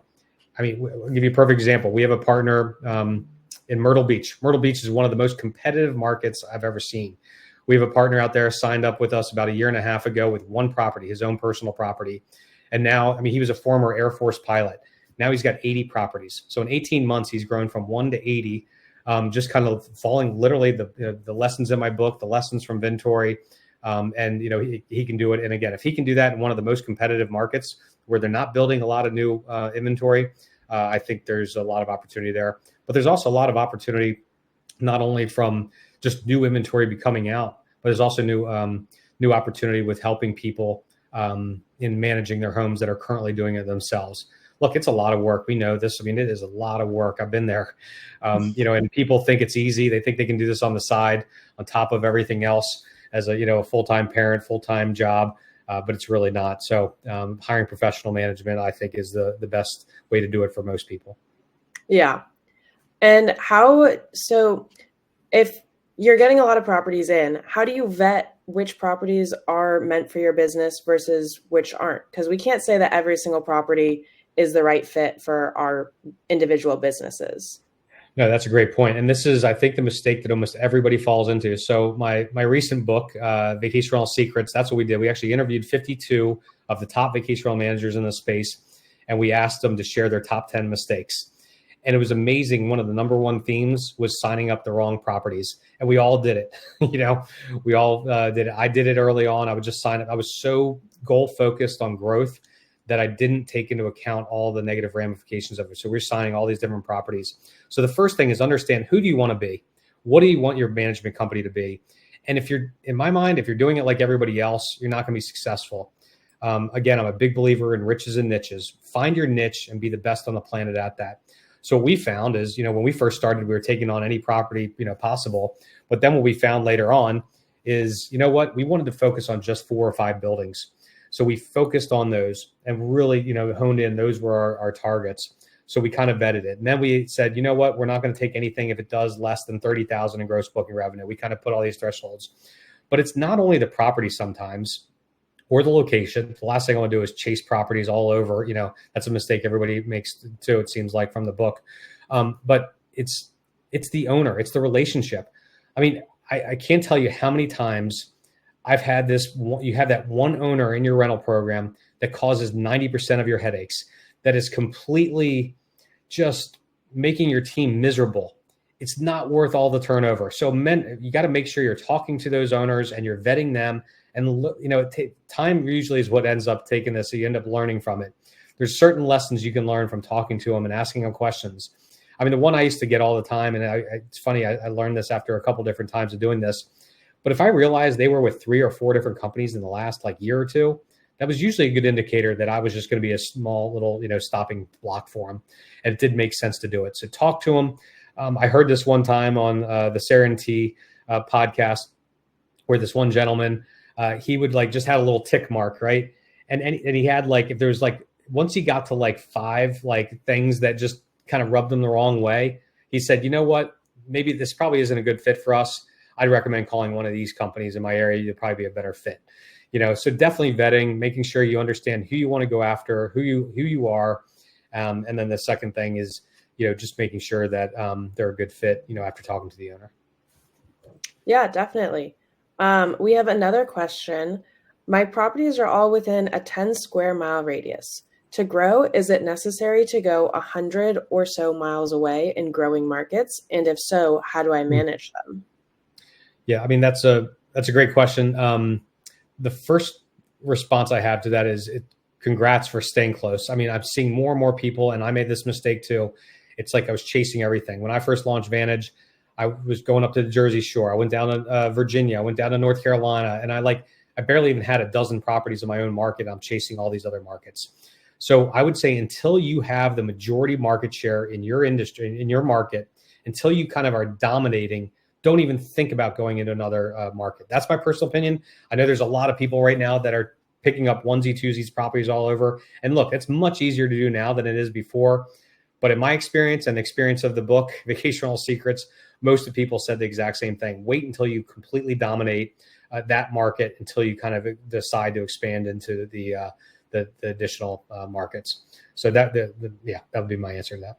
I mean, I'll give you a perfect example. We have a partner in Myrtle Beach. Myrtle Beach is one of the most competitive markets I've ever seen. We have a partner out there signed up with us about 1.5 years ago with one property, his own personal property. And now, I mean, he was a former Air Force pilot. Now he's got 80 properties. So in 18 months, he's grown from 1 to 80. Just kind of following literally the lessons in my book, the lessons from Vintory, and he can do it. And again, if he can do that in one of the most competitive markets where they're not building a lot of new inventory, I think there's a lot of opportunity there. But there's also a lot of opportunity not only from just new inventory becoming out, but there's also new opportunity with helping people in managing their homes that are currently doing it themselves. Look, it's a lot of work. We know this. I mean, it is a lot of work. I've been there, and people think it's easy. They think they can do this on the side on top of everything else as a full-time parent, full-time job, but it's really not. So hiring professional management, I think, is the best way to do it for most people. Yeah. And so if you're getting a lot of properties in, how do you vet which properties are meant for your business versus which aren't? Because we can't say that every single property is the right fit for our individual businesses. No, that's a great point. And this is, I think, the mistake that almost everybody falls into. So my recent book, Vacation Rental Secrets, that's what we did. We actually interviewed 52 of the top vacation rental managers in the space, and we asked them to share their top 10 mistakes. And it was amazing. One of the number one themes was signing up the wrong properties. And we all did it. We all did it. I did it early on. I would just sign up. I was so goal focused on growth that I didn't take into account all the negative ramifications of it. So we're signing all these different properties. So the first thing is understand, who do you want to be? What do you want your management company to be? And in my mind, if you're doing it like everybody else, you're not going to be successful. Again, I'm a big believer in riches and niches. Find your niche and be the best on the planet at that. So what we found is, when we first started, we were taking on any property, possible. But then what we found later on is, we wanted to focus on just 4 or 5 buildings. So we focused on those and really, honed in. Those were our targets. So we kind of vetted it. And then we said, we're not going to take anything if it does less than 30,000 in gross booking revenue. We kind of put all these thresholds. But it's not only the property sometimes or the location. The last thing I want to do is chase properties all over. That's a mistake everybody makes too, it seems like, from the book. But it's the owner. It's the relationship. I mean, I can't tell you how many times I've had you have that one owner in your rental program that causes 90% of your headaches, that is completely just making your team miserable. It's not worth all the turnover. So you got to make sure you're talking to those owners and you're vetting them. And, time usually is what ends up taking this. So you end up learning from it. There's certain lessons you can learn from talking to them and asking them questions. I mean, the one I used to get all the time, and it's funny, I learned this after a couple different times of doing this. But if I realized they were with 3 or 4 different companies in the last year or two, that was usually a good indicator that I was just going to be a small little, stopping block for them. And it did make sense to do it. So talk to them. I heard this one time on the Serenity podcast where this one gentleman, he would just had a little tick mark, right? And he had if there was once he got to 5 things that just kind of rubbed them the wrong way, he said, you know what, maybe this probably isn't a good fit for us. I'd recommend calling one of these companies in my area. You'd probably be a better fit. So definitely vetting, making sure you understand who you want to go after, who you are. And then the second thing is, just making sure that they're a good fit, after talking to the owner. Yeah, definitely. We have another question. My properties are all within a 10 square mile radius. To grow, is it necessary to go 100 or so miles away in growing markets? And if so, how do I manage them? Yeah, I mean, that's a great question. The first response I have to that is congrats for staying close. I mean, I'm seeing more and more people, and I made this mistake too. It's like I was chasing everything. When I first launched Vantage, I was going up to the Jersey Shore. I went down to Virginia. I went down to North Carolina, and I barely even had a dozen properties in my own market. I'm chasing all these other markets. So I would say until you have the majority market share in your industry, in your market, until you kind of are dominating, don't even think about going into another market. That's my personal opinion. I know there's a lot of people right now that are picking up onesie, twosies properties all over. And look, it's much easier to do now than it is before. But in my experience and the experience of the book, Vacation Rental Secrets, most of the people said the exact same thing. Wait until you completely dominate that market until you kind of decide to expand into the additional markets. So that would be my answer to that.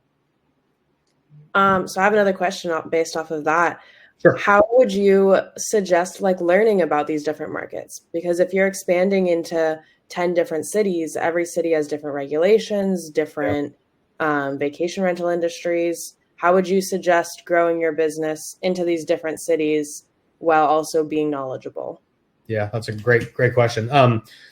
So I have another question based off of that. Sure. How would you suggest learning about these different markets? Because if you're expanding into 10 different cities, every city has different regulations, different vacation rental industries. How would you suggest growing your business into these different cities while also being knowledgeable? Yeah, that's a great question.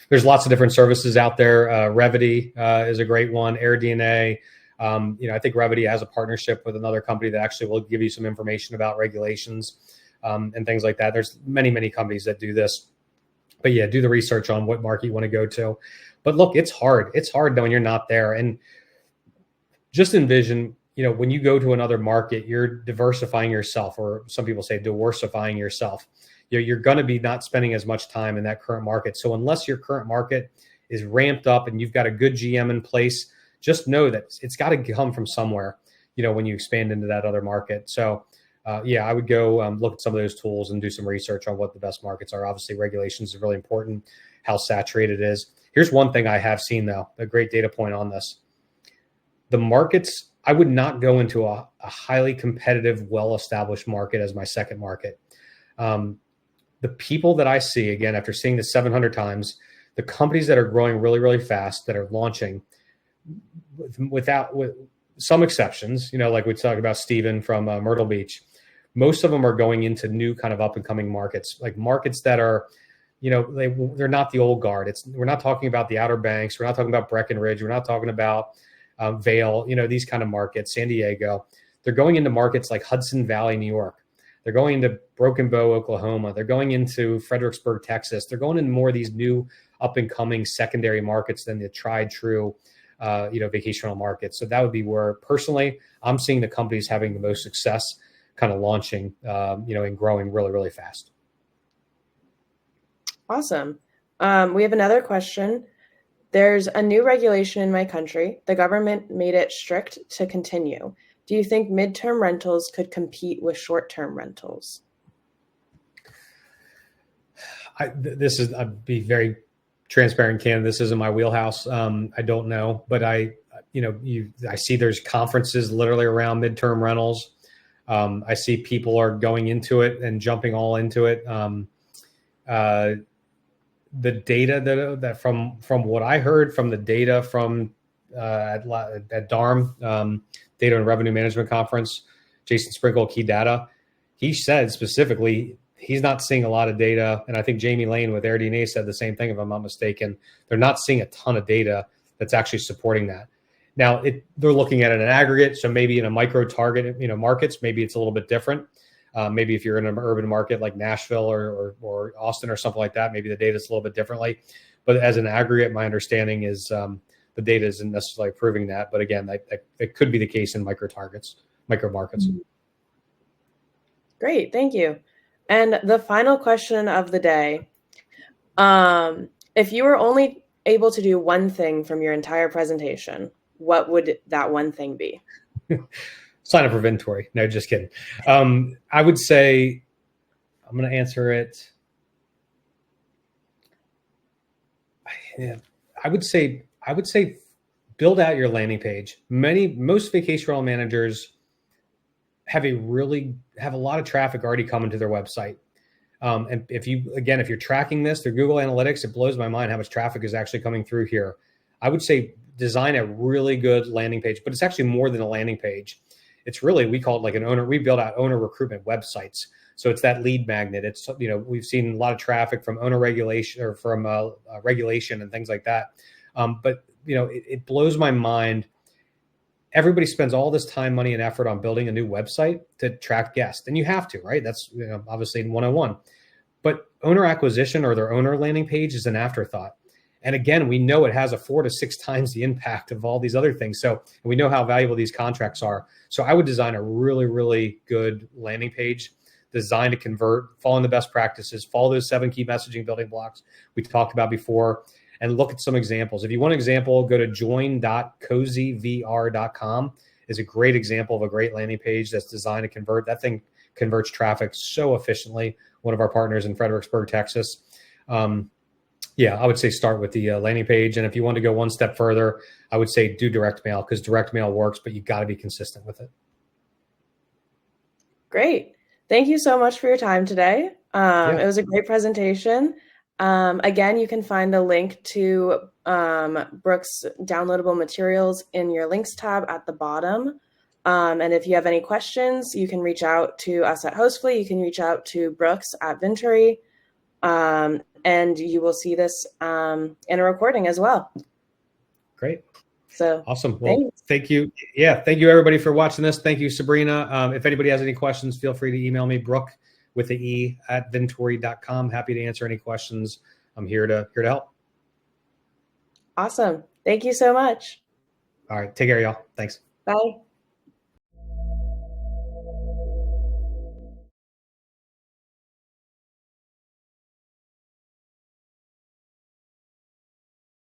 There's lots of different services out there. Revity is a great one. AirDNA. I think Revity has a partnership with another company that actually will give you some information about regulations and things like that. There's many companies that do this. But yeah, do the research on what market you want to go to. But look, it's hard. It's hard when you're not there. And just envision, when you go to another market, you're diversifying yourself, or some people say diversifying yourself. You're going to be not spending as much time in that current market. So unless your current market is ramped up and you've got a good GM in place, just know that it's got to come from somewhere, when you expand into that other market. So I would go look at some of those tools and do some research on what the best markets are. Obviously, regulations is really important, how saturated it is. Here's one thing I have seen, though, a great data point on this. The markets, I would not go into a highly competitive, well-established market as my second market. The people that I see, again, after seeing this 700 times, the companies that are growing really, really fast, that are launching, with some exceptions, like we talked about Steven from Myrtle Beach, most of them are going into new kind of up and coming markets, like markets that are, they're not the old guard. We're not talking about the Outer Banks. We're not talking about Breckenridge. We're not talking about Vail, these kind of markets, San Diego. They're going into markets like Hudson Valley, New York. They're going into Broken Bow, Oklahoma. They're going into Fredericksburg, Texas. They're going into more of these new up and coming secondary markets than the tried true, vacation rental markets. So that would be where personally I'm seeing the companies having the most success kind of launching, and growing really, really fast. Awesome. We have another question. There's a new regulation in my country. The government made it strict to continue. Do you think midterm rentals could compete with short-term rentals? I'd be very transparent, Ken. This isn't my wheelhouse. I don't know, but I see there's conferences literally around midterm rentals. I see people are going into it and jumping all into it. The data that from what I heard from the data from at DARM, Data and Revenue Management Conference, Jason Sprinkle, Key Data, he said specifically he's not seeing a lot of data. And I think Jamie Lane with AirDNA said the same thing, if I'm not mistaken. They're not seeing a ton of data that's actually supporting that. Now, they're looking at it in aggregate. So maybe in a micro target, markets, maybe it's a little bit different. Maybe if you're in an urban market like Nashville or Austin or something like that, maybe the data is a little bit differently. But as an aggregate, my understanding is the data isn't necessarily proving that. But again, that could be the case in micro markets. Great, thank you. And the final question of the day, if you were only able to do one thing from your entire presentation, what would that one thing be? Sign up for Vintory. No, just kidding. I would say, I'm going to answer it. Yeah, I would say build out your landing page. Most vacation rental managers have a lot of traffic already coming to their website. And if you're tracking this through Google Analytics, it blows my mind how much traffic is actually coming through here. I would say design a really good landing page, but it's actually more than a landing page. It's really, we call it like we build out owner recruitment websites. So it's that lead magnet. It's, we've seen a lot of traffic from owner regulation or from regulation and things like that. But it blows my mind. Everybody spends all this time, money, and effort on building a new website to attract guests. And you have to, right? That's obviously in 101. But owner acquisition or their owner landing page is an afterthought. And again, we know it has a 4 to 6 times the impact of all these other things. So we know how valuable these contracts are. So I would design a really, really good landing page designed to convert, following the best practices, follow those 7 key messaging building blocks we talked about before, and look at some examples. If you want an example, go to join.cozyvr.com is a great example of a great landing page that's designed to convert. That thing converts traffic so efficiently. One of our partners in Fredericksburg, Texas. I would say start with the landing page. And if you want to go one step further, I would say do direct mail, because direct mail works, but you got to be consistent with it. Great. Thank you so much for your time today. It was a great presentation. Again, you can find a link to Brooke's downloadable materials in your links tab at the bottom. And if you have any questions, you can reach out to us at Hostfully. You can reach out to Brooks at Vintory. And you will see this in a recording as well. Great. So awesome. Well, thank you. Yeah. Thank you everybody for watching this. Thank you, Sabrina. If anybody has any questions, feel free to email me, Brooke with the E at Vintory.com. Happy to answer any questions. I'm here to help. Awesome. Thank you so much. All right. Take care, y'all. Thanks. Bye.